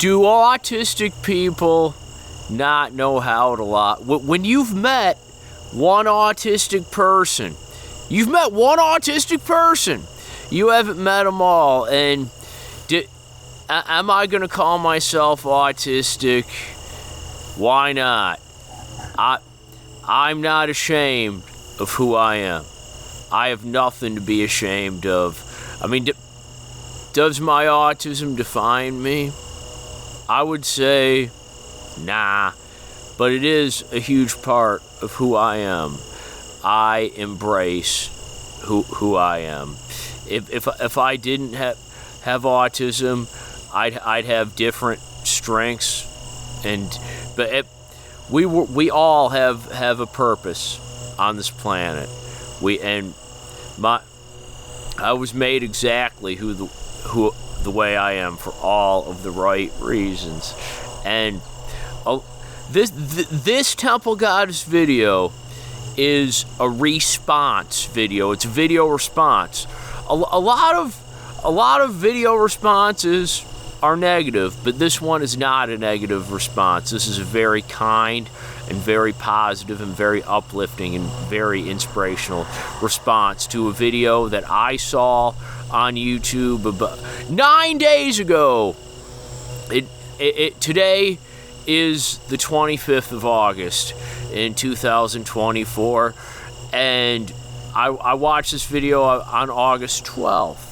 Do autistic people not know how to lie? When you've met one autistic person, you haven't met them all, and am I going to call myself autistic? Why not? I'm not ashamed of who I am. I have nothing to be ashamed of. I mean, does my autism define me? I would say, nah, but it is a huge part of who I am. I embrace who I am. If I didn't have autism, I'd have different strengths, but we all have a purpose on this planet. I was made exactly the way I am for all of the right reasons. And this Temple Goddess video is a response video. It's a video response. A lot of video responses are negative, but this one is not a negative response. This is a very kind and very positive and very uplifting and very inspirational response to a video that I saw on YouTube about 9 days ago. Today is the 25th of August in 2024, and I watched this video on August 12th.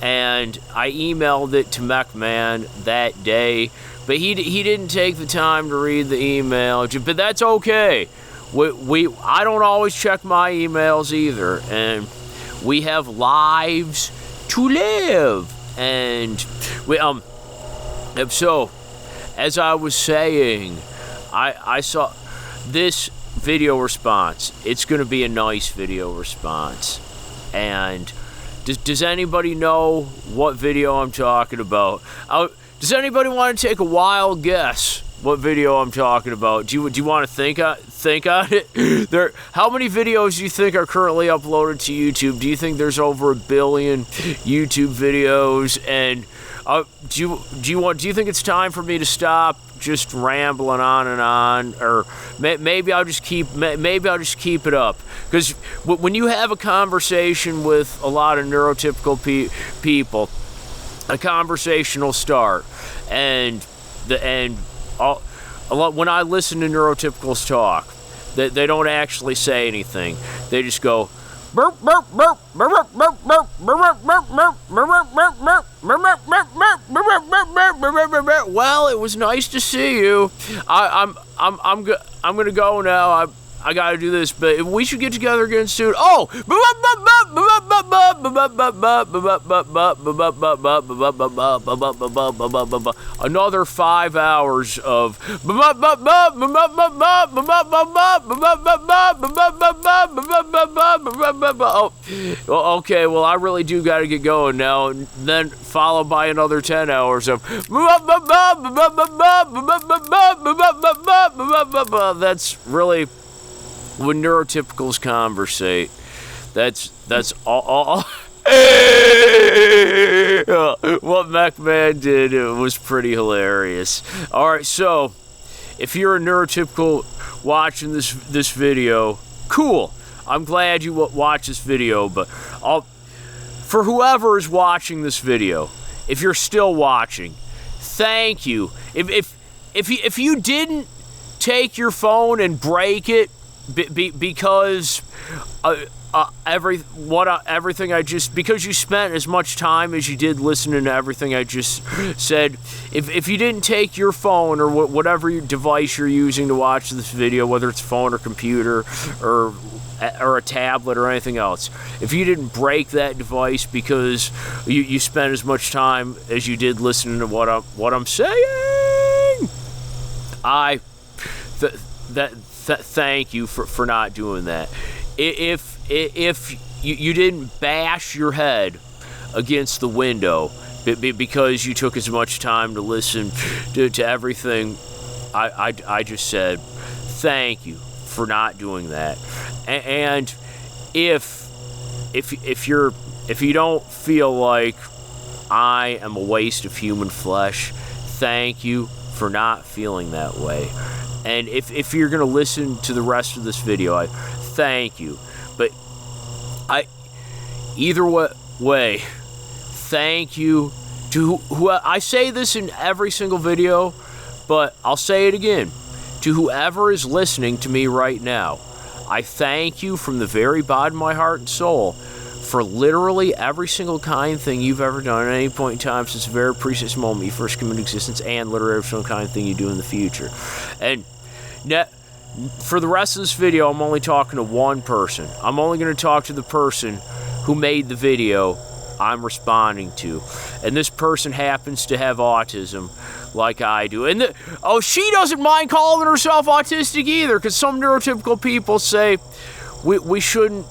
And I emailed it to MechMan that day, but he didn't take the time to read the email. But that's okay. I don't always check my emails either, and we have lives to live. And so, as I was saying, I saw this video response. It's going to be a nice video response, and does anybody know what video I'm talking about? Does anybody want to take a wild guess what video I'm talking about? Do you want to think on it? How many videos do you think are currently uploaded to YouTube? Do you think there's over 1 billion YouTube videos? And do you think it's time for me to stop just rambling on and on, or maybe I'll just keep it up? Because when you have a conversation with a lot of neurotypical people, a conversation will start, and when I listen to neurotypicals talk, they don't actually say anything. They just go burp burp burp burp burp burp burp burp burp. Well, it was nice to see you. I'm gonna go now. I gotta do this, but we should get together again soon. Oh, another 5 hours of. Oh, okay. Well, I really do gotta get going now, and then followed by another 10 hours of. That's really. When neurotypicals conversate, that's all. What MechMan did, it was pretty hilarious. All right, so if you're a neurotypical watching this video, cool. I'm glad you watched this video, but for whoever is watching this video, if you're still watching, thank you. If you didn't take your phone and break it. Because everything because you spent as much time as you did listening to everything I just said, if you didn't take your phone or whatever device you're using to watch this video, whether it's phone or computer or a tablet or anything else, if you didn't break that device because you spent as much time as you did listening to what I'm saying, thank you for not doing that. If you didn't bash your head against the window because you took as much time to listen to everything I just said, thank you for not doing that. And if you don't feel like I am a waste of human flesh, thank you for not feeling that way. And if you're going to listen to the rest of this video, I thank you. But either way, thank you to who I say this in every single video, but I'll say it again. To whoever is listening to me right now, I thank you from the very bottom of my heart and soul for literally every single kind thing you've ever done at any point in time since the very precious moment you first came into existence, and literally every single kind of thing you do in the future. And for the rest of this video, I'm only talking to one person. I'm only going to talk to the person who made the video I'm responding to. And this person happens to have autism like I do. And she doesn't mind calling herself autistic either, because some neurotypical people say we shouldn't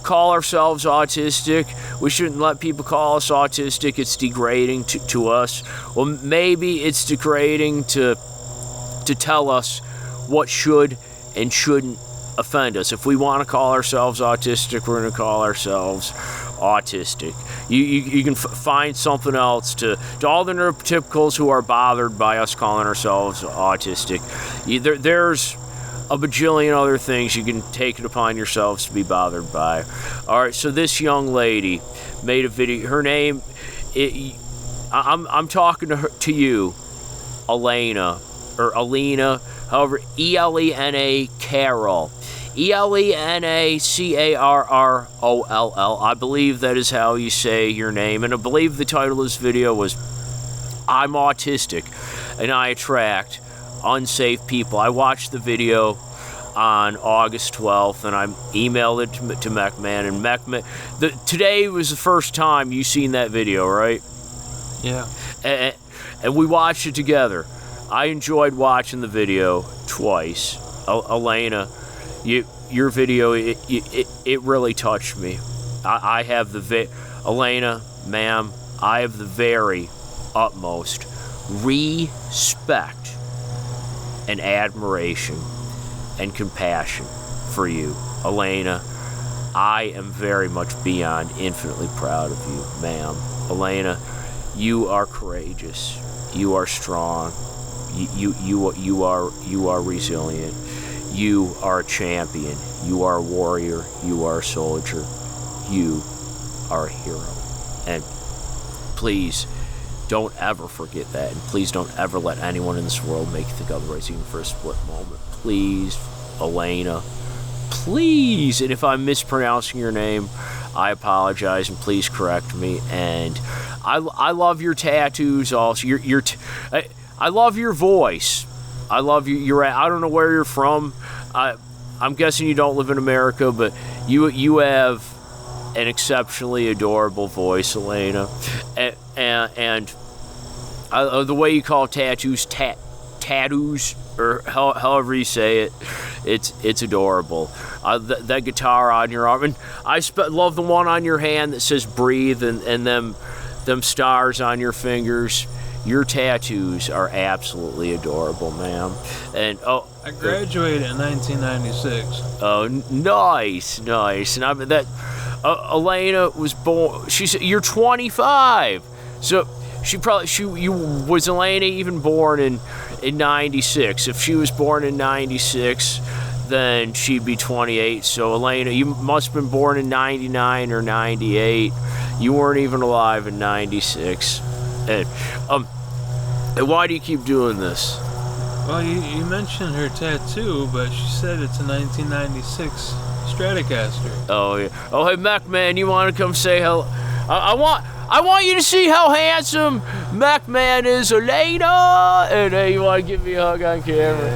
call ourselves autistic. We shouldn't let people call us autistic. It's degrading to us. Well, maybe it's degrading to tell us what should and shouldn't offend us. If we want to call ourselves autistic, we're going to call ourselves autistic. You can find something else to all the neurotypicals who are bothered by us calling ourselves autistic. There's a bajillion other things you can take it upon yourselves to be bothered by. All right, so this young lady made a video. Her name, I'm talking to you, Elena, or Alina, however, Elena Carroll. ELENACARROLL. I believe that is how you say your name. And I believe the title of this video was I'm Autistic and I Attract Unsafe People. I watched the video on August 12th and I emailed it to McMahon. And McMahon, today was the first time you seen that video, right? Yeah. And we watched it together. I enjoyed watching the video twice. Elena, your video, it really touched me. I have Elena, ma'am, I have the very utmost respect and admiration and compassion for you. Elena, I am very much beyond infinitely proud of you, ma'am. Elena, you are courageous. You are strong. You are resilient. You are a champion. You are a warrior. You are a soldier. You are a hero. And please don't ever forget that. And please don't ever let anyone in this world make you think otherwise, even for a split moment. Please, Elena. Please. And if I'm mispronouncing your name, I apologize, and please correct me. And I love your tattoos also. I love your voice. I love you. I don't know where you're from. I'm guessing you don't live in America, but you have an exceptionally adorable voice, Elena. And the way you call tattoos, tattoos, or however you say it, it's adorable. That guitar on your arm, and I love the one on your hand that says "breathe" and them stars on your fingers. Your tattoos are absolutely adorable, ma'am. And I graduated in 1996. Oh, nice. And Elena was born. You're 25, so was Elena even born in 96? If she was born in 96, then she'd be 28. So Elena, you must have been born in 99 or 98. You weren't even alive in 96. And why do you keep doing this? Well, you mentioned her tattoo, but she said it's a 1996 Stratocaster. Oh yeah. Oh hey, McMahon, you want to come say hello? I want you to see how handsome McMahon is, Elena. And hey, you want to give me a hug on camera?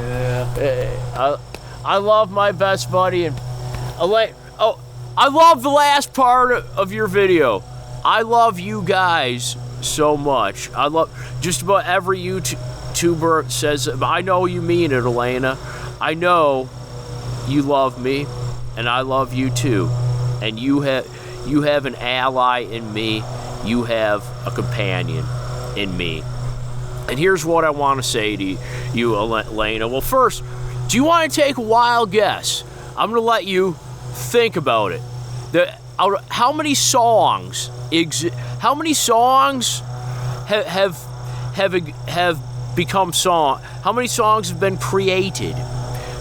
Yeah. I love my best buddy and Elena. Oh, I love the last part of your video. I love you guys so much. I love just about every YouTuber says it. I know you mean it, Elena. I know you love me, and I love you too. And you have an ally in me. You have a companion in me. And here's what I want to say to you, Elena. Well, first, do you want to take a wild guess? I'm going to let you think about it. How many songs have have become song? How many songs have been created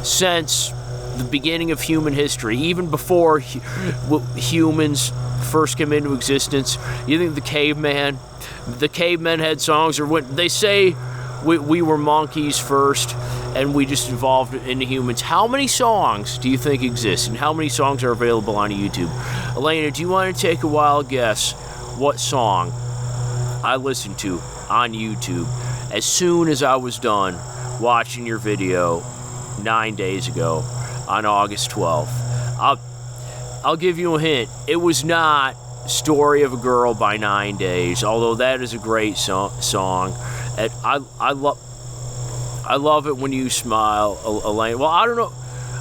since the beginning of human history, even before humans first came into existence? You think the cavemen had songs, or when they say we were monkeys first and we just evolved into humans? How many songs do you think exist, and how many songs are available on YouTube? Elena, do you want to take a wild guess what song I listened to on YouTube as soon as I was done watching your video 9 days ago on August 12th? I'll give you a hint. It was not Story of a Girl by 9 Days, although that is a great song. And I love it when you smile, Elaine. Well, I don't know.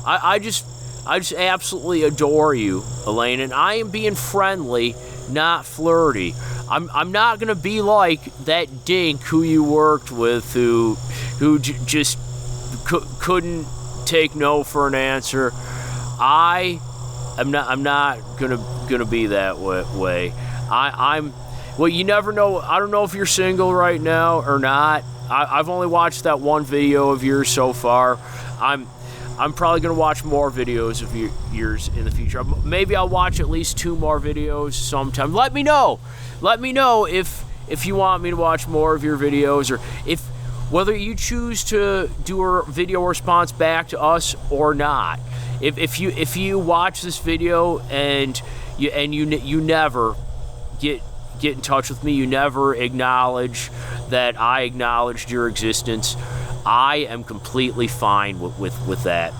I just absolutely adore you, Elaine, and I am being friendly, not flirty. I'm not gonna be like that dink who you worked with, who just couldn't take no for an answer. I'm not gonna be that way. Well, you never know. I don't know if you're single right now or not. I've only watched that one video of yours so far. I'm probably gonna watch more videos of yours in the future. Maybe I'll watch at least 2 more videos sometime. Let me know. Let me know if you want me to watch more of your videos, or whether you choose to do a video response back to us or not. If you watch this video and you never get in touch with me, you never acknowledge that I acknowledged your existence, I am completely fine with that.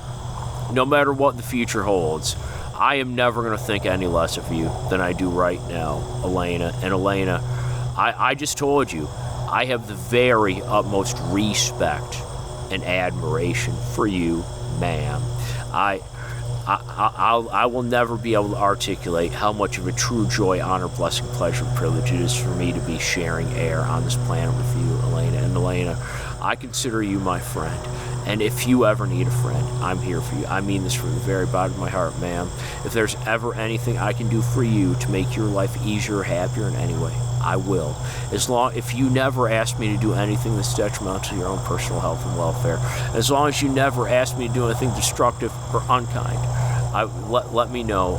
No matter what the future holds, I am never going to think any less of you than I do right now, Elena. And Elena, I just told you, I have the very utmost respect and admiration for you, ma'am. I will never be able to articulate how much of a true joy, honor, blessing, pleasure, and privilege it is for me to be sharing air on this planet with you, Elena. And Elena, I consider you my friend. And if you ever need a friend, I'm here for you. I mean this from the very bottom of my heart, ma'am. If there's ever anything I can do for you to make your life easier or happier in any way, I will. If you never ask me to do anything that's detrimental to your own personal health and welfare, as long as you never ask me to do anything destructive or unkind, let me know.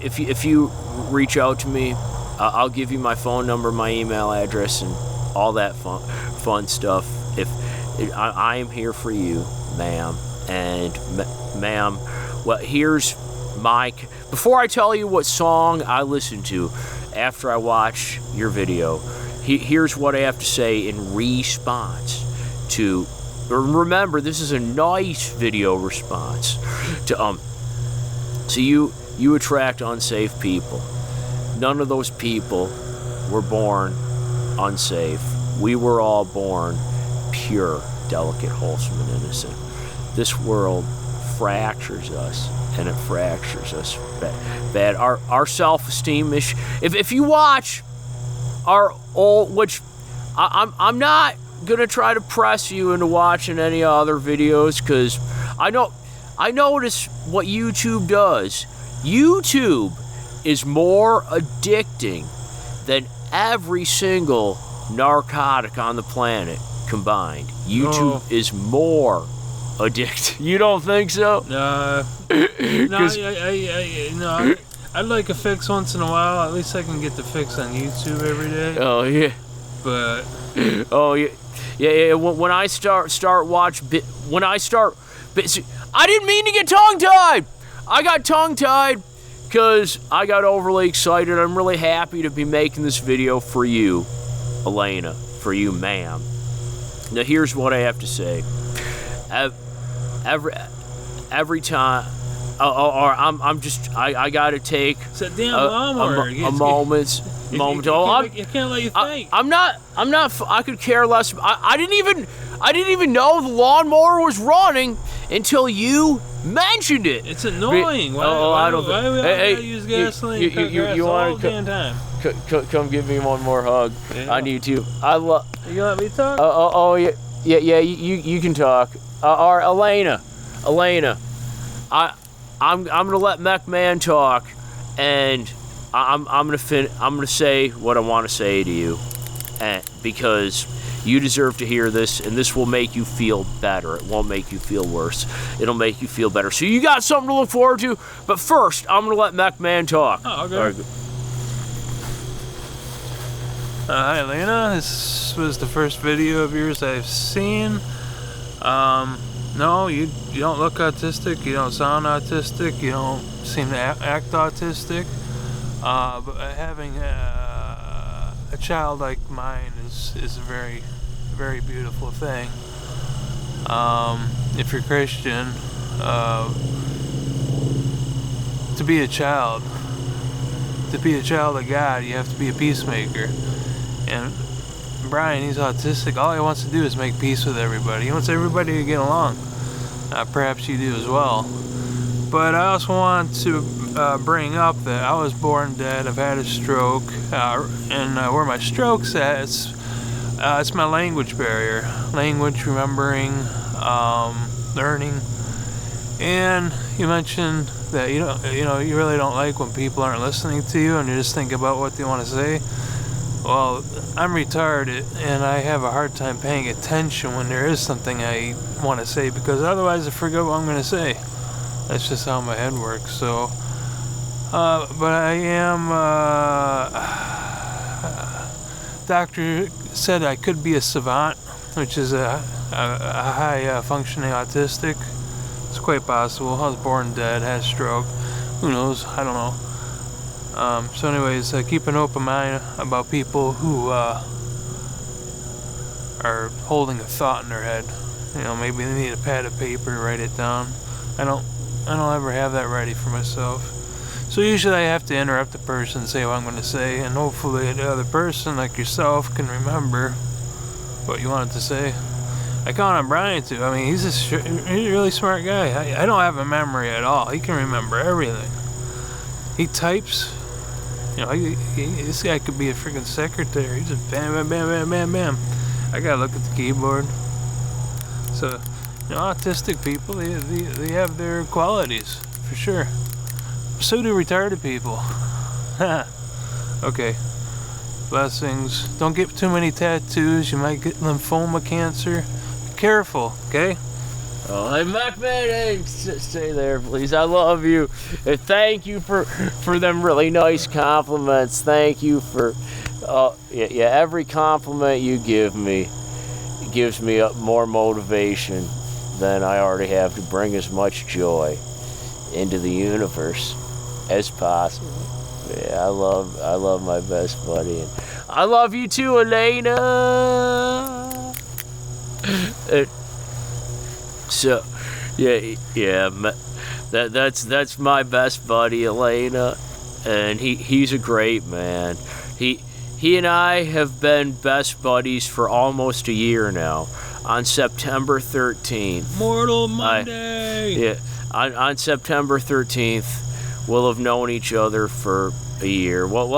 If you reach out to me, I'll give you my phone number, my email address, and all that fun stuff. I am here for you, ma'am. And ma'am, well, here's before I tell you what song I listened to after I watched your video, here's what I have to say in response to. Remember, this is a nice video response to so you attract unsafe people. None of those people were born unsafe. We were all born pure, delicate, wholesome, and innocent. This world fractures us, and it fractures us bad. Our self-esteem is. If you watch our old, which I'm not gonna try to press you into watching any other videos, because I notice what YouTube does. YouTube is more addicting than every single narcotic on the planet combined. YouTube is more addictive. You don't think so? No, I'd like a fix once in a while. At least I can get the fix on YouTube every day. Oh yeah. But oh yeah. Yeah. When I start watch, I didn't mean to get tongue-tied. I got tongue-tied because I got overly excited. I'm really happy to be making this video for you, Elena, for you, ma'am. Now here's what I have to say. Every time, I gotta take a moment. I can't let you think. I'm not. I could care less. I didn't even know the lawnmower was running until you mentioned it. It's annoying. Why do I use gasoline? You want to come give me one more hug? Yeah. I need to. You let me talk? Yeah. You can talk. Or Elena, I'm gonna let McMahon talk, and I'm gonna say what I want to say to you. and because you deserve to hear this, and this will make you feel better. It won't make you feel worse. It'll make you feel better. So you got something to look forward to. But first, I'm going to let McMahon talk. Oh, okay. All right. Hi, Elena. This was the first video of yours I've seen. No, you don't look autistic. You don't sound autistic. You don't seem to act autistic. But having a child like mine is a very, very beautiful thing. If you're Christian, to be a child of God, you have to be a peacemaker. And Brian, he's autistic. All he wants to do is make peace with everybody. He wants everybody to get along. Perhaps you do as well. But I also want to bring up that I was born dead. I've had a stroke, and where my stroke's at, it's my language barrier, language, remembering, learning. And you mentioned that you really don't like when people aren't listening to you, and you just think about what they want to say. Well, I'm retarded, and I have a hard time paying attention when there is something I want to say, because otherwise I forget what I'm going to say. That's just how my head works. So, but I am, doctor said I could be a savant, which is a high functioning autistic. It's quite possible. I was born dead, had a stroke. Who knows? I don't know. So anyways, keep an open mind about people who are holding a thought in their head. Maybe they need a pad of paper to write it down. I don't ever have that ready for myself. So usually I have to interrupt the person and say what I'm going to say, and hopefully the other person, like yourself, can remember what you wanted to say. I count on Brian too. I mean, he's a really smart guy. I don't have a memory at all. He can remember everything. He types. This guy could be a freaking secretary. He's just bam, bam, bam, bam, bam, bam. I gotta look at the keyboard. So, autistic people, they have their qualities, for sure. So do retarded people. Okay. Blessings. Don't get too many tattoos. You might get lymphoma cancer. Be careful, okay? Oh, hey, McMahon, hey, stay there, please. I love you. And thank you for them really nice compliments. Thank you for, every compliment you give me gives me more motivation than I already have to bring as much joy into the universe as possible. Yeah, I love my best buddy. And I love you too, Elena. So, that's my best buddy, Elena, and he's a great man. He and I have been best buddies for almost a year now. On September 13th, Mortal Monday. On September 13th, we'll have known each other for a year. Well,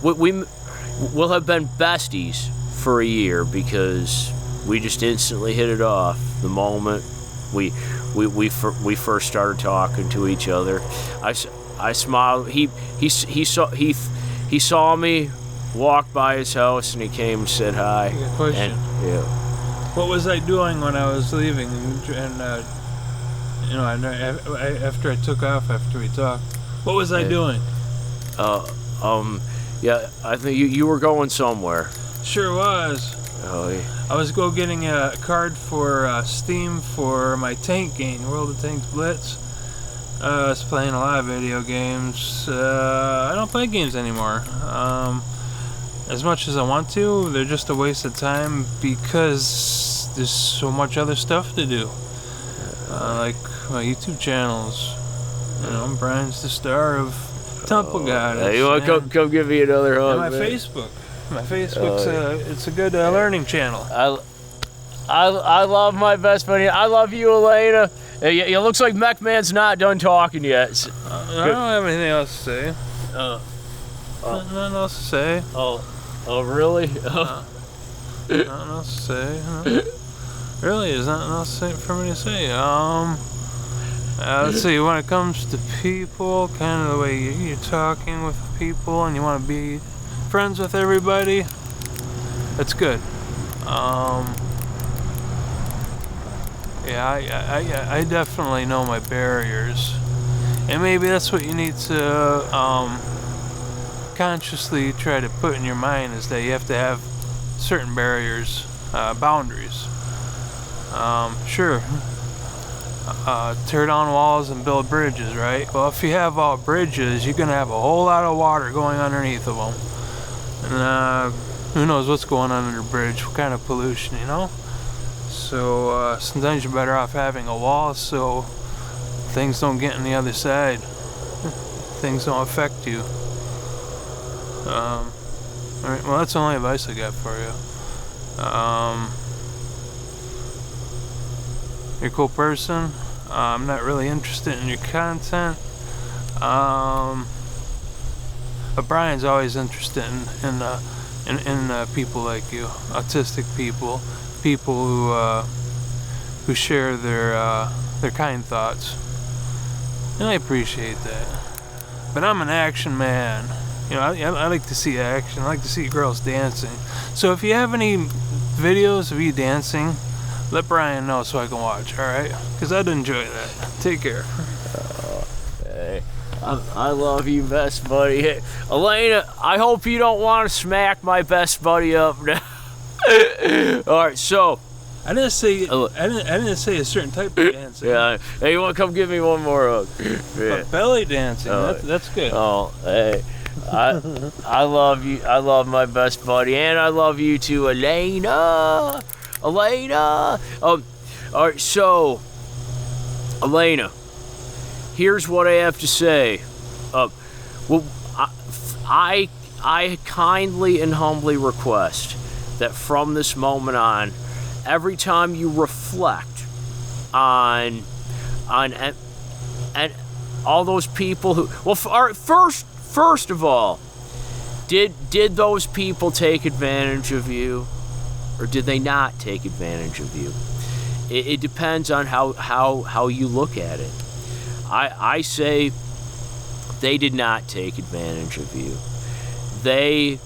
we'll have been besties for a year because we just instantly hit it off the moment we first started talking to each other. I smiled. He saw me walk by his house and he came and said hi. Question. What was I doing when I was leaving? And after I took off, after we talked, what was I doing? I think you were going somewhere. Sure was. Oh, yeah. I was getting a card for Steam for my tank game, World of Tanks Blitz. I was playing a lot of video games. I don't play games anymore. As much as I want to, they're just a waste of time because there's so much other stuff to do. Like my YouTube channels. Brian's the star of Temple Goddess. Hey, you want to come give me another hug? And my Facebook. My Facebook's it's a good learning channel. I love my best buddy. I love you, Elena. It looks like McMahon's not done talking yet. So. I don't have anything else to say. Nothing else to say. Oh, really? Nothing else to say. Really, there's nothing else for me to say. Let's see. When it comes to people, kind of the way you're talking with people, and you want to be friends with everybody, That's good. Yeah, I definitely know my barriers, and maybe that's what you need to consciously try to put in your mind, is that you have to have certain barriers, boundaries. Sure, tear down walls and build bridges, right? Well, if you have all bridges, you're gonna have a whole lot of water going underneath of them, and who knows what's going on under the bridge, what kind of pollution, you know? So sometimes you're better off having a wall so things don't get on the other side. Things don't affect you. Alright, well, that's the only advice I got for you. You're a cool person. I'm not really interested in your content. But Brian's always interested in people like you, autistic people. People who share their kind thoughts, and I appreciate that. But I'm an action man. You know, I like to see action. I like to see girls dancing. So if you have any videos of you dancing, let Brian know so I can watch. All right? Because I'd enjoy that. Take care. Hey, I love you, best buddy. Hey, Elena, I hope you don't want to smack my best buddy up now. All right, so I didn't say a certain type of dancing. Yeah, hey, you want to come give me one more hug? Yeah. Belly dancing. That's good. Oh, hey, I love you. I love my best buddy, and I love you too, Elena. All right, so Elena, here's what I have to say. Well, I kindly and humbly request that from this moment on, every time you reflect on and all those people who, well, first of all, did those people take advantage of you, or did they not take advantage of you? It depends on how you look at it. I say they did not take advantage of you. They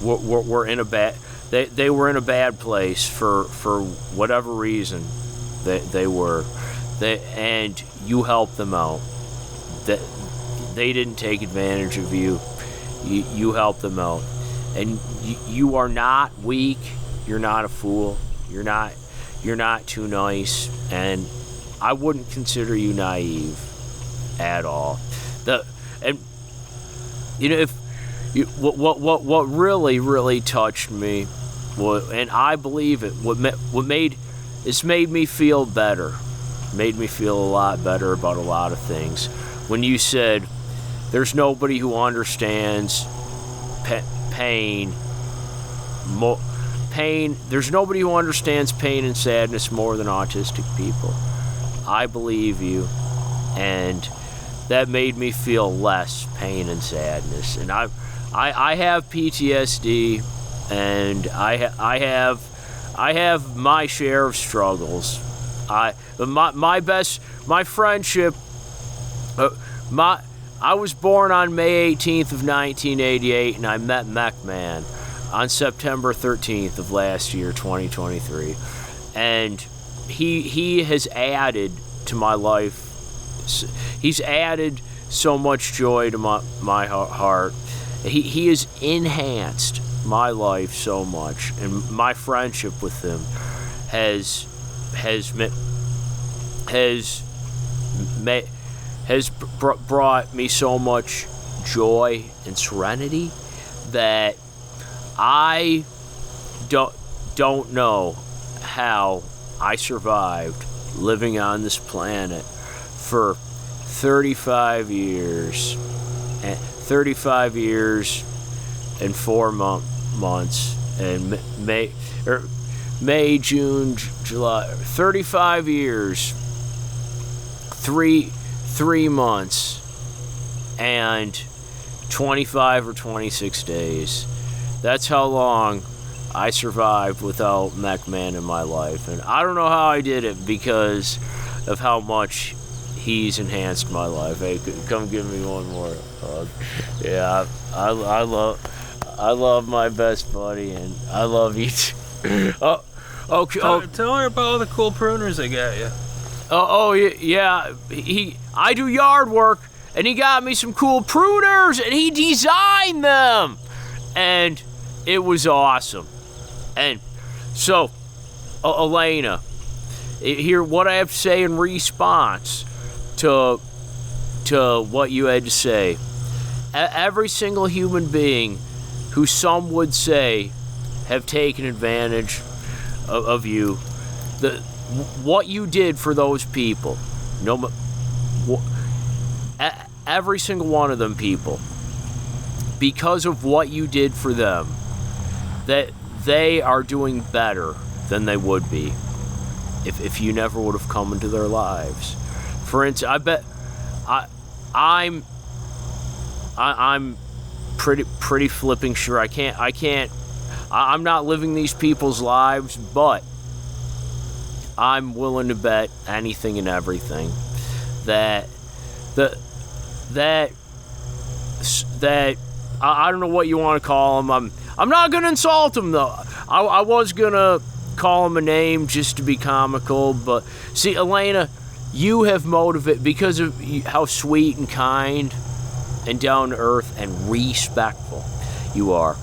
were in a bad. They were in a bad place for whatever reason they were. And you helped them out. That they didn't take advantage of you. You helped them out. And you are not weak. You're not a fool. You're not too nice. And I wouldn't consider you naive at all. And you know, if what really touched me, and I believe it, it's made me feel better, made me feel a lot better about a lot of things. When you said, there's nobody who understands pain, there's nobody who understands pain and sadness more than autistic people. I believe you, and that made me feel less pain and sadness. And I have PTSD, and I have my share of struggles. My friendship. I was born on May 18th of 1988, and I met McMahon on September 13th of last year, 2023, and he has added to my life. He's added so much joy to my heart. He has enhanced my life so much, and my friendship with him has brought me so much joy and serenity that I don't know how I survived living on this planet for 35 years and 4 months, and May, June, July, 35 years, 3 months, and 25 or 26 days. That's how long I survived without McMahon in my life. And I don't know how I did it, because of how much he's enhanced my life. Hey, come give me one more hug. Yeah, I I love my best buddy, and I love you too. Okay. Tell her about all the cool pruners I got you. Yeah. I do yard work, and he got me some cool pruners, and he designed them, and it was awesome. And so, Elena, here what I have to say in response to what you had to say. Every single human being who some would say have taken advantage of you, what you did for those people, every single one of them people, because of what you did for them, that they are doing better than they would be if you never would have come into their lives. For instance, I bet I'm pretty flipping sure I'm not living these people's lives, but I'm willing to bet anything and everything that I don't know what you want to call them. I'm not gonna insult them though. I was gonna call him a name just to be comical, but see, Elena, you have motivated, because of how sweet and kind and down to earth and respectful you are.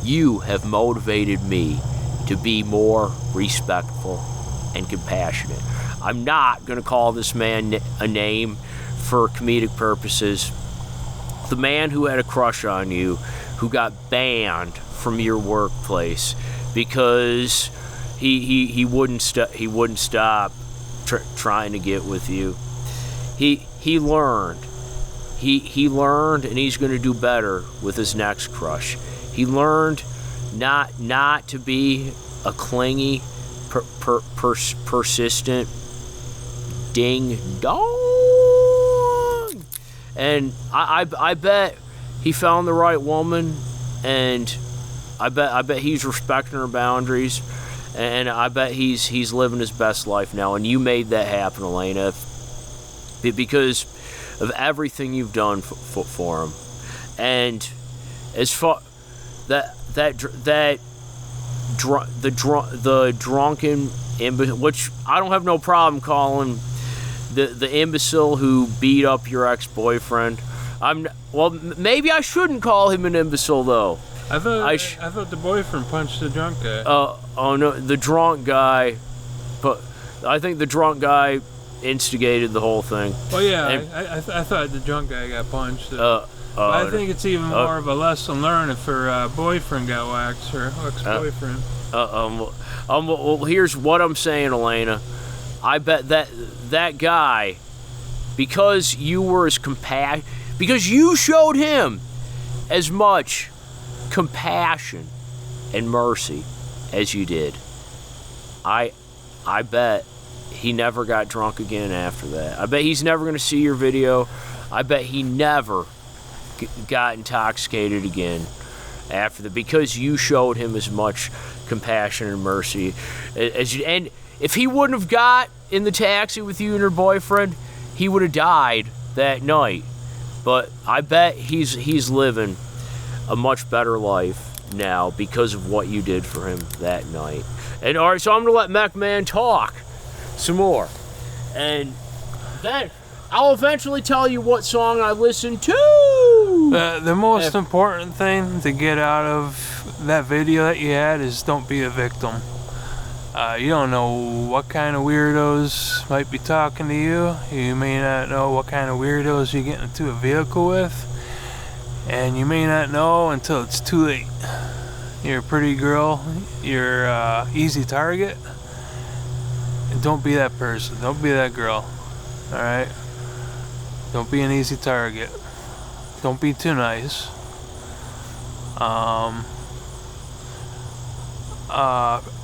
You have motivated me to be more respectful and compassionate. I'm not going to call this man a name for comedic purposes. The man who had a crush on you, who got banned from your workplace because he wouldn't stop trying to get with you. He learned. He learned, and he's going to do better with his next crush. He learned not to be a clingy, persistent ding dong. And I bet he found the right woman, and I bet he's respecting her boundaries, and I bet he's living his best life now. And you made that happen, Elena, because of everything you've done for him. And as far the drunken imbecile, which I don't have no problem calling the imbecile who beat up your ex-boyfriend. Maybe I shouldn't call him an imbecile though. I thought the boyfriend punched the drunk guy. Oh no, the drunk guy. But I think the drunk guy instigated the whole thing. Well, yeah, I thought the drunk guy got punched. I think it's even more of a lesson learned if her boyfriend got whacked, her ex-boyfriend. Well, here's what I'm saying, Elena. I bet that guy, because you were because you showed him as much compassion and mercy as you did, I bet he never got drunk again after that. I bet he's never going to see your video. I bet he never got intoxicated again after that, because you showed him as much compassion and mercy as you. And if he wouldn't have got in the taxi with you and her boyfriend, he would have died that night. But I bet he's living a much better life now because of what you did for him that night. And all right, so I'm gonna let McMahon talk some more, and then I'll eventually tell you what song I listened to. The most important thing to get out of that video that you had is don't be a victim. You don't know what kind of weirdos might be talking to you. You may not know what kind of weirdos you get into a vehicle with. And you may not know until it's too late. You're a pretty girl. You're an easy target. And don't be that person. Don't be that girl. Alright? Don't be an easy target. Don't be too nice.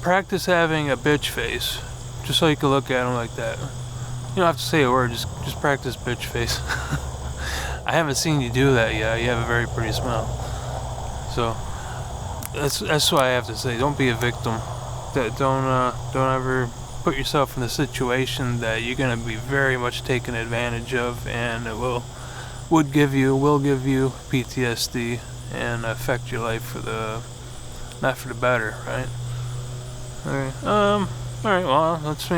Practice having a bitch face, just so you can look at them like that. You don't have to say a word, just practice bitch face. I haven't seen you do that yet. You have a very pretty smile. So that's why I have to say, don't be a victim. Don't ever put yourself in the situation that you're gonna be very much taken advantage of, and it will give you PTSD and affect your life not for the better, right? All right, well, let's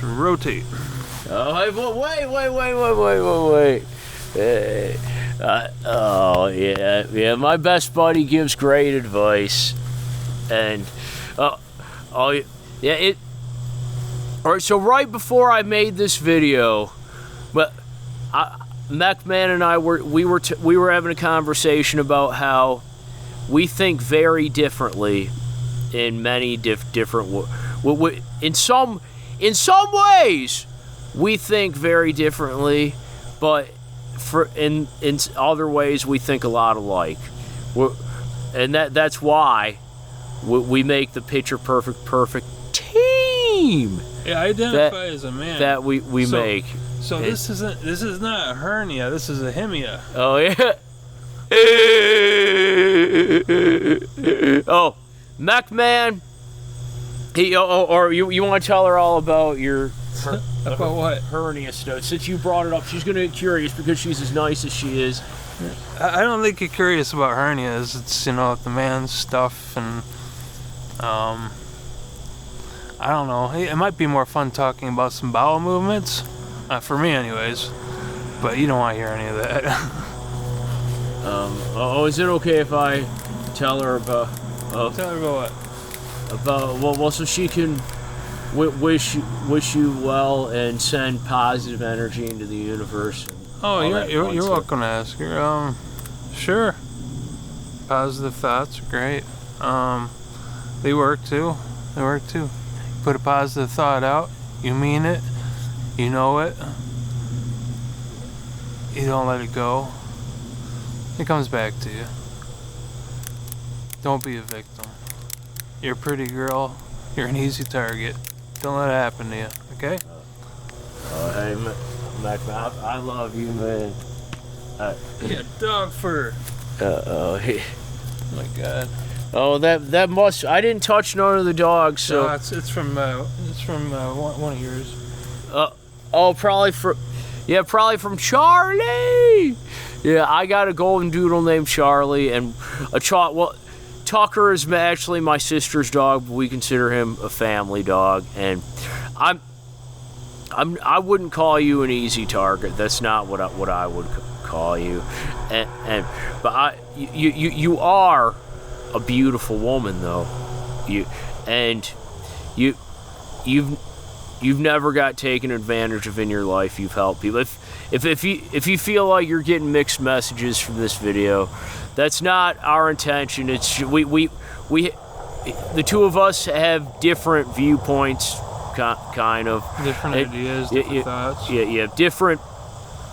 rotate. Wait. Yeah. My best buddy gives great advice, and All right. So right before I made this video, MechMan and I we were having a conversation about how we think very differently in many different. In some ways, we think very differently, but in other ways we think a lot alike. And that's why we make the picture perfect team. Yeah, identify as a man. That we make. So this is not a hernia. This is a hemia. Oh yeah. Oh, MechMan. You want to tell her all about your about what hernia stuff? Since you brought it up, she's gonna get curious because she's as nice as she is. I don't think you're curious about hernias. It's the man's stuff, and I don't know. It might be more fun talking about some bowel movements, for me, anyways. But you don't want to hear any of that. Is it okay if I tell her about? Tell her about what? Well, so she can wish you well and send positive energy into the universe. Oh, you're welcome to ask her. Sure. Positive thoughts are great. They work too. Put a positive thought out. You mean it. You know it. You don't let it go. It comes back to you. Don't be a victim. You're a pretty girl. You're an easy target. Don't let it happen to you, okay? Hey, MechMan, I love you, man. Yeah, dog fur. Oh my God. Oh, that must. I didn't touch none of the dogs, so. No, it's from one of yours. Probably from Charlie. Yeah, I got a golden doodle named Charlie, and Tucker is actually my sister's dog, but we consider him a family dog, and I wouldn't call you an easy target. That's not what I would call you, but you are a beautiful woman, though. You've never got taken advantage of in your life. You've helped people. If you feel like you're getting mixed messages from this video, that's not our intention. It's the two of us have different viewpoints, kind of different ideas, different thoughts. Yeah, different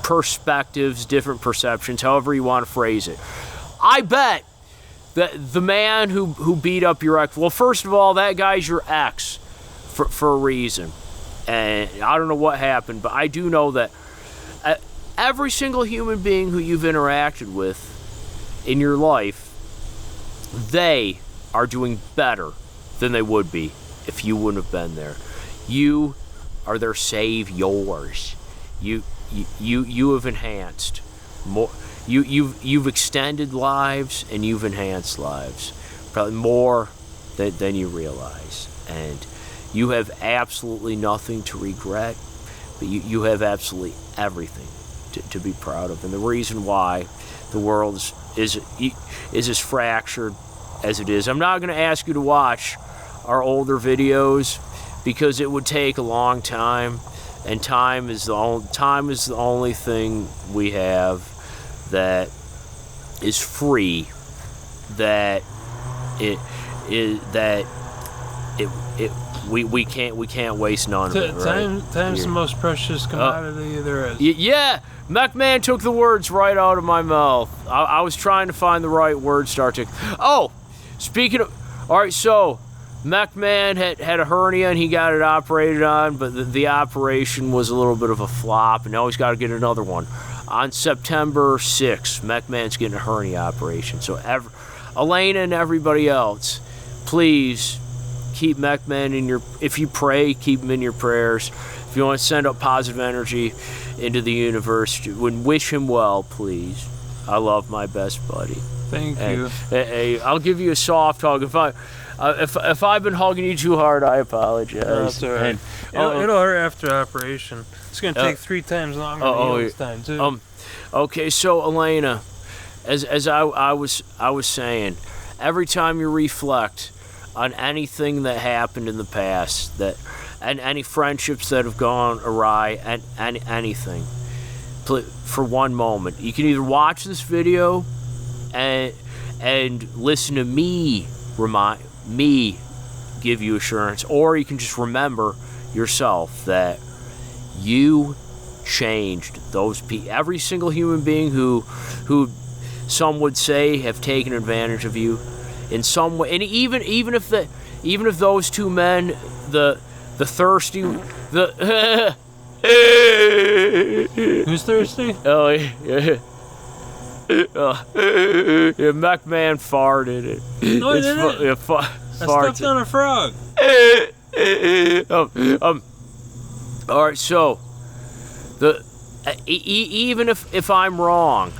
perspectives, different perceptions, however you want to phrase it. I bet that the man who beat up your ex, well, first of all, that guy's your ex for a reason. And I don't know what happened, but I do know that every single human being who you've interacted with in your life, they are doing better than they would be if you wouldn't have been there. You are their saviors. You have enhanced more. You've extended lives and you've enhanced lives, probably more than you realize. And you have absolutely nothing to regret, but you have absolutely everything to be proud of. And the reason why the world is as fractured as it is, I'm not going to ask you to watch our older videos because it would take a long time, and time is the only thing we have that is free. We can't waste none of it. Right? Time's the most precious commodity there is. Yeah, MechMan took the words right out of my mouth. I was trying to find the right word start to. Oh, speaking of, all right, so MechMan had a hernia and he got it operated on, but the operation was a little bit of a flop, and now he's got to get another one. On September 6th, MechMan's getting a hernia operation. So Elena and everybody else, please keep MechMan if you pray, keep him in your prayers. If you want to send up positive energy into the universe, wish him well, please. I love my best buddy. Thank you. Hey, I'll give you a soft hug. If I've been hugging you too hard, I apologize. No, that's all right. It'll hurt after operation. It's gonna take 3 times longer to heal this time too. Okay, so Elena, as I was saying, every time you reflect on anything that happened in the past, and any friendships that have gone awry, and anything, for one moment, you can either watch this video and listen to me give you assurance, or you can just remember yourself that you changed those people. Every single human being who some would say have taken advantage of you in some way, and even if those 2 men, the thirsty, Who's thirsty? Oh yeah. Yeah, McMahon farted it. No, it didn't. I stepped on a frog. All right, so even if I'm wrong,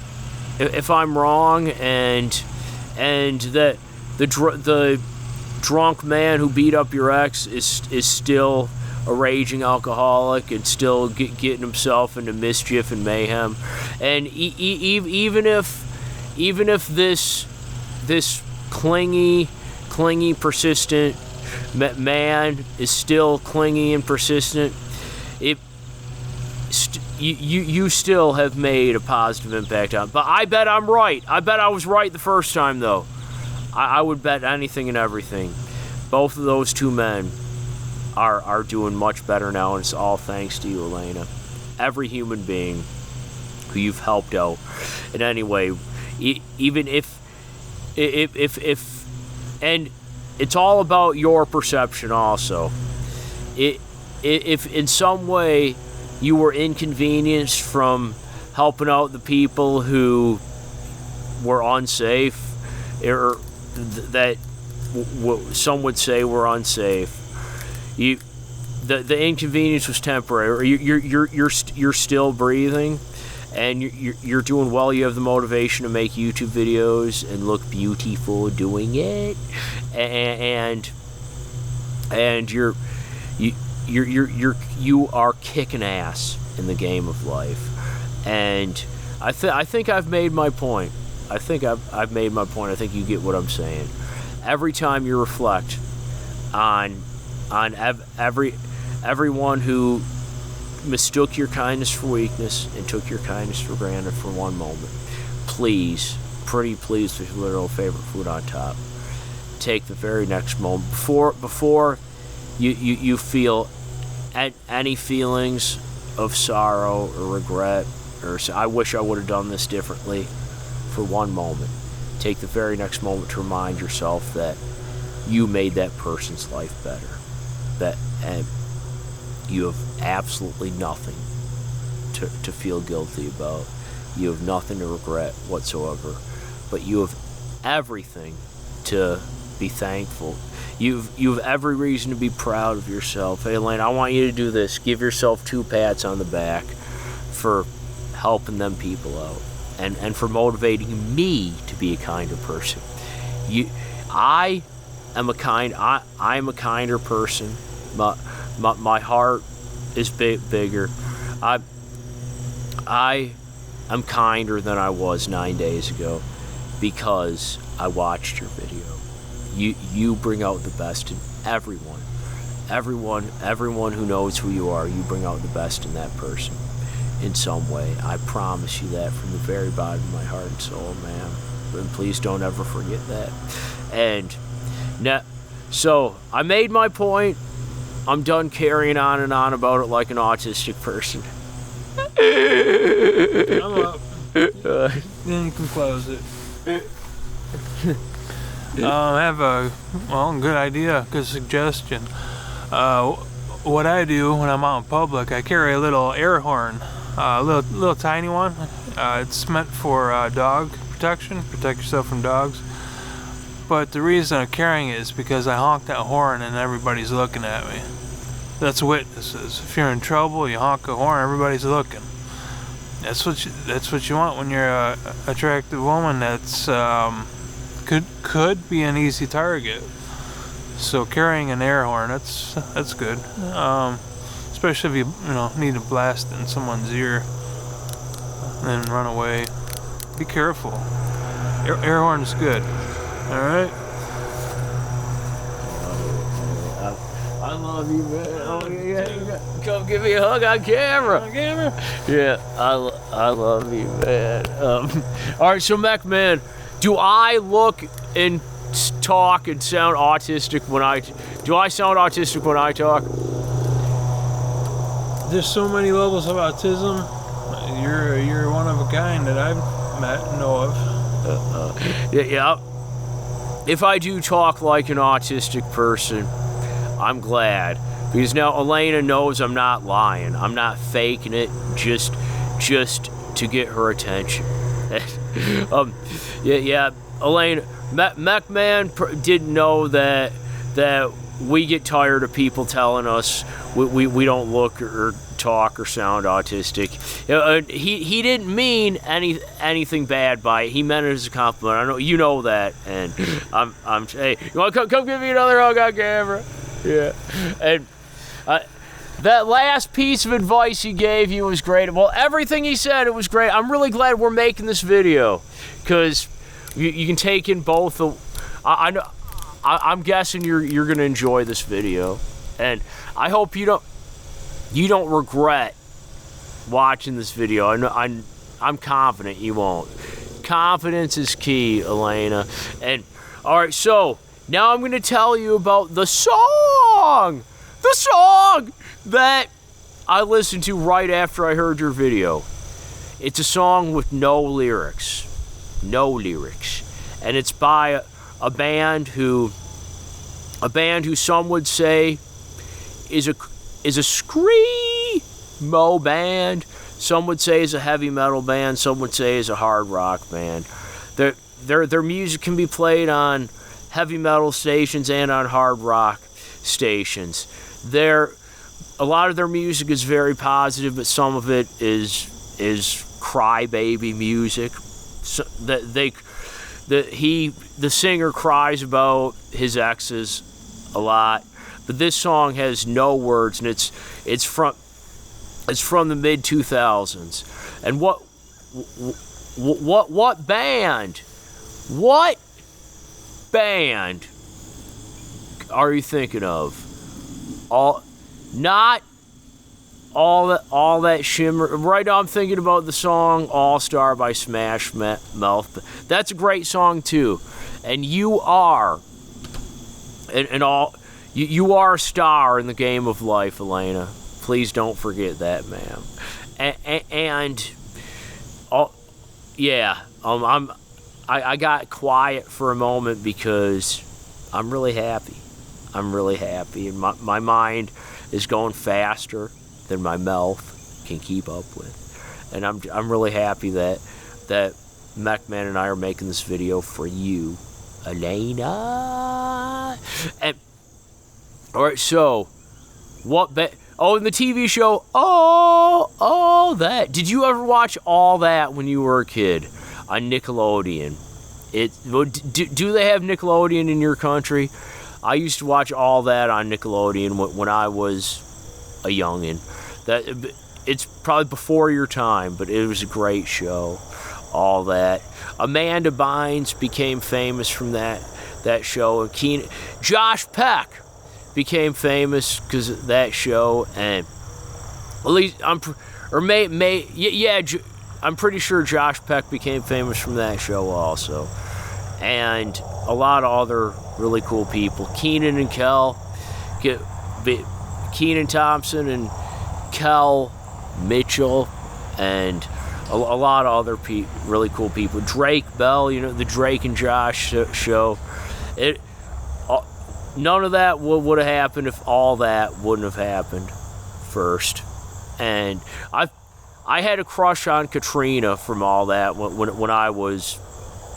and that the drunk man who beat up your ex is still a raging alcoholic and still getting himself into mischief and mayhem, and even if this clingy, persistent man is still clingy and persistent, you still have made a positive impact on. But I bet I'm right. I bet I was right the first time, though. I would bet anything and everything. Both of those 2 men are doing much better now, and it's all thanks to you, Elena. Every human being who you've helped out in any way, even if and it's all about your perception also. If in some way you were inconvenienced from helping out the people who were unsafe, or that some would say were unsafe, the inconvenience was temporary. You're still breathing, and you're doing well. You have the motivation to make YouTube videos and look beautiful doing it, and you are kicking ass in the game of life. And I think I've made my point. I think I've made my point. I think you get what I'm saying. Every time you reflect on everyone who mistook your kindness for weakness and took your kindness for granted for one moment, please, pretty please, with your literal favorite food on top, take the very next moment before you feel any feelings of sorrow or regret or I wish I would have done this differently. For one moment, take the very next moment to remind yourself that you made that person's life better, and you have absolutely nothing to feel guilty about. You have nothing to regret whatsoever, but you have everything to be thankful. You have every reason to be proud of yourself. Hey, Elaine, I want you to do this. Give yourself 2 pats on the back for helping them people out, and for motivating me to be a kinder person. I am a kinder person. My heart is bigger. I am kinder than I was 9 days ago because I watched your video. You bring out the best in everyone who knows who you are. You bring out the best in that person in some way. I promise you that from the very bottom of my heart and soul, ma'am. And please don't ever forget that. And so I made my point. I'm done carrying on and on about it like an autistic person. I'm up. Then you can close it. I have a good idea, good suggestion. What I do when I'm out in public, I carry a little air horn, a little tiny one. It's meant for dog protection, protect yourself from dogs. But the reason I'm carrying it is because I honk that horn and everybody's looking at me. That's witnesses. If you're in trouble, you honk a horn, everybody's looking. That's what you want when you're a attractive woman. That's could be an easy target. So carrying an air horn, that's good. Especially if you need to blast in someone's ear, and then run away. Be careful. Air horn's good. All right. I love you, man. Oh yeah, come give me a hug on camera. On camera? Yeah, I love you, man. All right, so Mech Man, do I look and talk and sound autistic when I? Do I sound autistic when I talk? There's so many levels of autism. You're one of a kind that I've know of. Yeah. If I do talk like an autistic person, I'm glad, because now Elena knows I'm not lying. I'm not faking it just to get her attention. Yeah. Elena, Mech Man didn't know that we get tired of people telling us we don't look or talk or sound autistic. He didn't mean anything bad by it. He meant it as a compliment. I know you know that, and I'm hey, you want to come give me another hug on camera? Yeah, and that last piece of advice he gave you was great. Well, everything he said, it was great. I'm really glad we're making this video, because you can take in both. I know. I'm guessing you're gonna enjoy this video, and I hope you don't regret watching this video. I'm confident you won't. Confidence is key, Elena. And all right, so now I'm gonna tell you about the song that I listened to right after I heard your video. It's a song with no lyrics, and it's by a band who some would say is a screamo band. Some would say is a heavy metal band. Some would say is a hard rock band. Their music can be played on heavy metal stations and on hard rock stations. A lot of their music is very positive, but some of it is crybaby music. So the singer cries about his exes a lot, but this song has no words, and it's from the mid 2000s. And what band are you thinking of? Not all that shimmer. Right now I'm thinking about the song All Star by Smash Mouth. That's a great song too. And you are you are a star in the game of life, Elena. Please don't forget that, ma'am. I got quiet for a moment because I'm really happy. And my mind is going faster than my mouth can keep up with. And I'm really happy that Mech Man and I are making this video for you, Elena. And all right, so in the TV show, all that. Did you ever watch All That when you were a kid on Nickelodeon? Do they have Nickelodeon in your country? I used to watch All That on Nickelodeon when I was a youngin'. It's probably before your time, but it was a great show. All That. Amanda Bynes became famous from that show, and Josh Peck became famous because of that show, and at least I'm pretty sure Josh Peck became famous from that show also, and a lot of other really cool people. Kenan Thompson and Kel Mitchell, and a lot of other really cool people. Drake Bell, the Drake and Josh show. None of that would have happened if All That wouldn't have happened first. And I had a crush on Katrina from All That when I was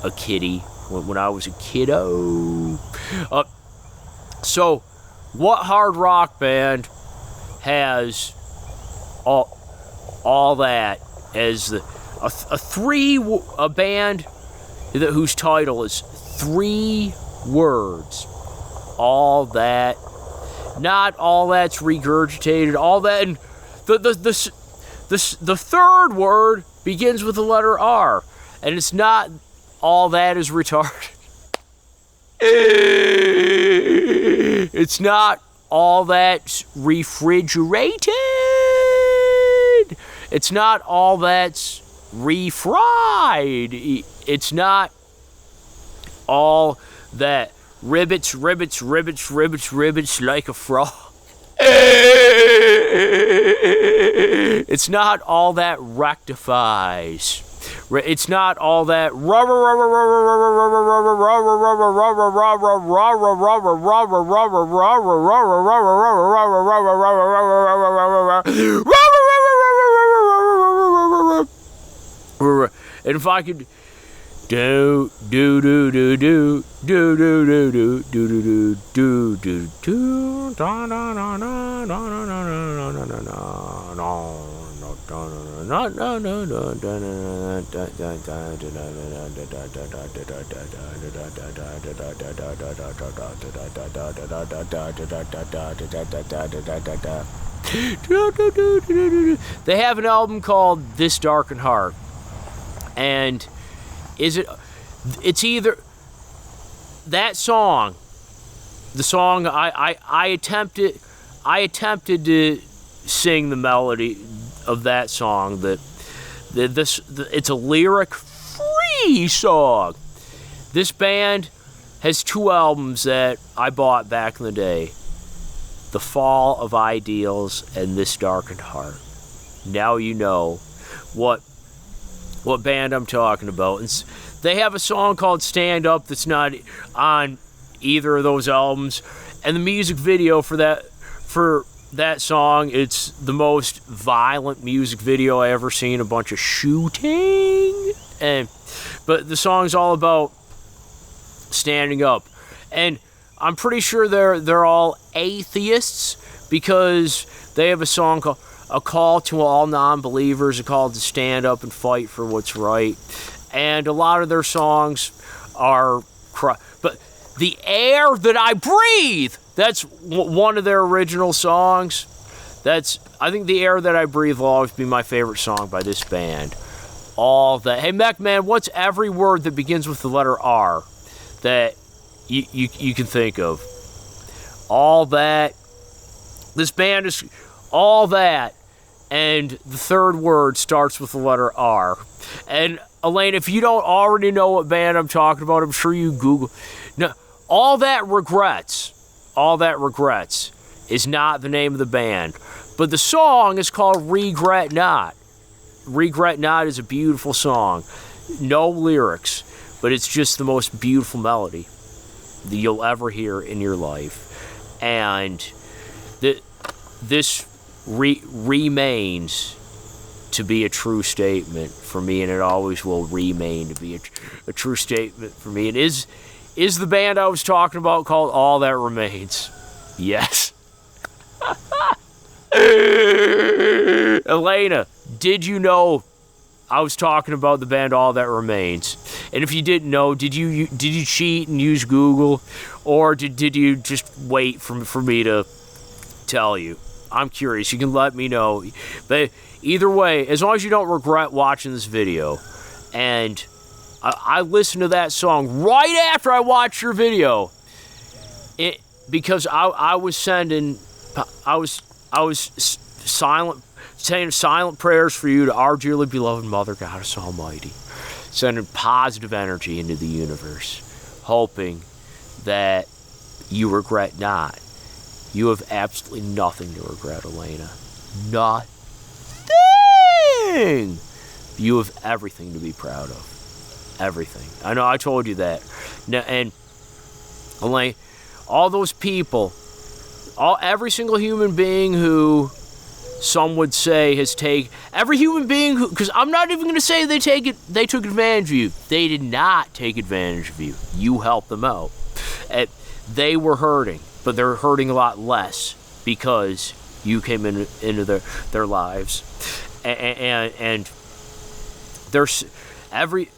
a kiddie, when I was a kiddo. So, what hard rock band has all that as a band whose title is 3 words. All that, not all that's regurgitated. All that, and the third word begins with the letter R, and it's not all that is retarded. It's not all that's refrigerated. It's not all that's refried. It's not all that ribbits like a frog. It's not all that rectifies. It's not all that and if I could do they have an album called This Darkened Heart, and it's either that song, the song I attempted to sing the melody of that song, it's a lyric free song. This band has 2 albums that I bought back in the day: The Fall of Ideals and This Darkened Heart. Now you know what band I'm talking about. And they have a song called Stand Up that's not on either of those albums. And the music video for that song, it's the most violent music video I ever seen. A bunch of shooting. But the song's all about standing up. And I'm pretty sure they're all atheists, because they have a song called A Call to All Non-Believers, a call to stand up and fight for what's right. And a lot of their songs are... But The Air That I Breathe, that's one of their original songs. I think The Air That I Breathe will always be my favorite song by this band. All that... Hey, Mech Man, what's every word that begins with the letter R that you can think of? All that... This band is... All that... And the third word starts with the letter R. And Elaine, if you don't already know what band I'm talking about, I'm sure you Google. No, All That Regrets is not the name of the band. But the song is called Regret Not. Regret Not is a beautiful song. No lyrics, but it's just the most beautiful melody that you'll ever hear in your life. And this remains to be a true statement for me, and it always will remain to be a true statement for me. It is the band I was talking about called All That Remains. Yes. Elena, did you know I was talking about the band All That Remains? And if you didn't know, did you cheat and use Google, or did you just wait for me to tell you? I'm curious. You can let me know. But either way, as long as you don't regret watching this video, and I listened to that song right after I watched your video, because I was saying silent prayers for you to our dearly beloved Mother Goddess Almighty, sending positive energy into the universe, hoping that you regret not. You have absolutely nothing to regret, Elena. Nothing! You have everything to be proud of. Everything. I know I told you that. Now, and Elaine, all those people, every single human being who some would say has every human being who, because I'm not even going to say they took advantage of you. They did not take advantage of you. You helped them out. They were hurting, but they're hurting a lot less because you came into their lives. And There's every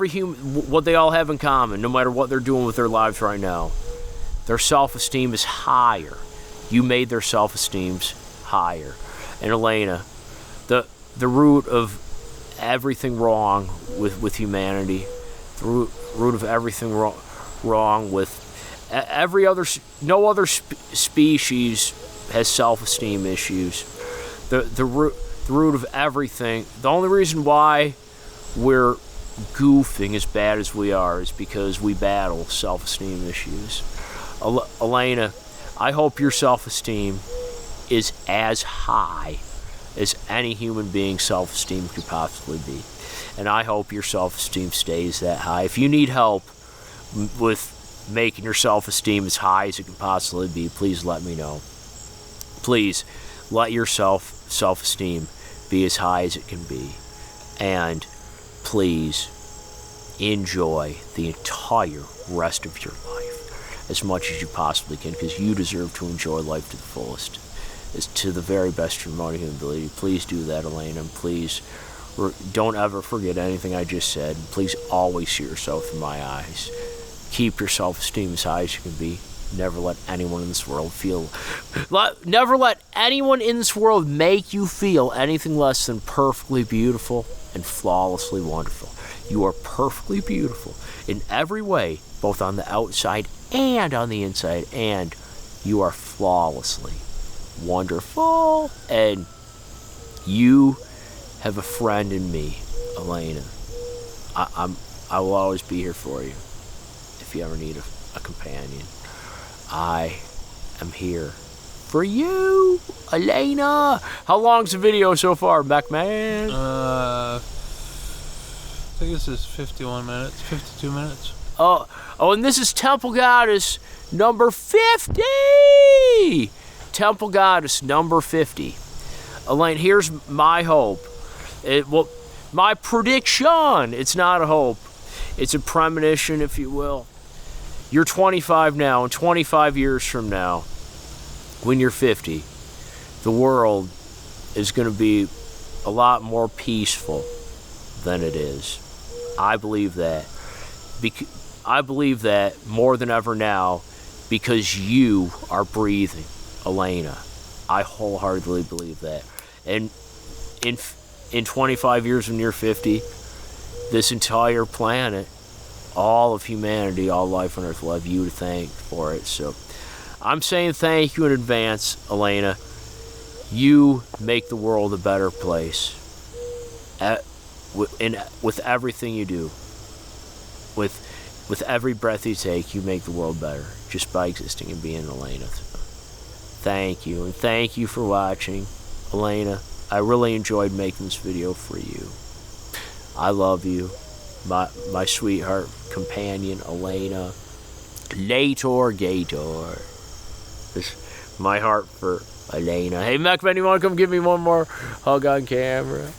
human, what they all have in common, no matter what they're doing with their lives right now, their self-esteem is higher. You made their self-esteems higher. And Elena, the root of everything wrong with humanity, the root of everything wrong with every other, no other species has self-esteem issues. The root of everything, the only reason why we're goofing as bad as we are is because we battle self-esteem issues. Elena, I hope your self-esteem is as high as any human being's self-esteem could possibly be. And I hope your self-esteem stays that high. If you need help with making your self-esteem as high as it can possibly be, please let me know. Please let your self-esteem be as high as it can be. And please enjoy the entire rest of your life as much as you possibly can, because you deserve to enjoy life to the fullest, as to the very best of your mighty human ability. Please do that, Elena, and please don't ever forget anything I just said. Please always see yourself in my eyes. Keep your self-esteem as high as you can be. Never let anyone in this world never let anyone in this world make you feel anything less than perfectly beautiful and flawlessly wonderful. You are perfectly beautiful in every way, both on the outside and on the inside, and you are flawlessly wonderful, and you have a friend in me, Elena. I will always be here for you if you ever need a companion. I am here for you, Elena. How long's the video so far, Beckman? I think this is 51 minutes, 52 minutes. Oh, and this is Temple Goddess number 50. Temple Goddess number 50. Elaine, here's my hope. My prediction. It's not a hope. It's a premonition, if you will. You're 25 now, and 25 years from now, when you're 50, the world is going to be a lot more peaceful than it is. I believe that. I believe that more than ever now, because you are breathing, Elena. I wholeheartedly believe that. And in 25 years when you're 50, this entire planet, all of humanity, all life on Earth will have you to thank for it. So I'm saying thank you in advance, Elena. You make the world a better place. With everything you do, with every breath you take, you make the world better just by existing and being Elena. Thank you, and thank you for watching, Elena. I really enjoyed making this video for you. I love you, my sweetheart companion, Elena. Gator. My heart for Elena. Hey, Macman, you want to come give me one more hug on camera?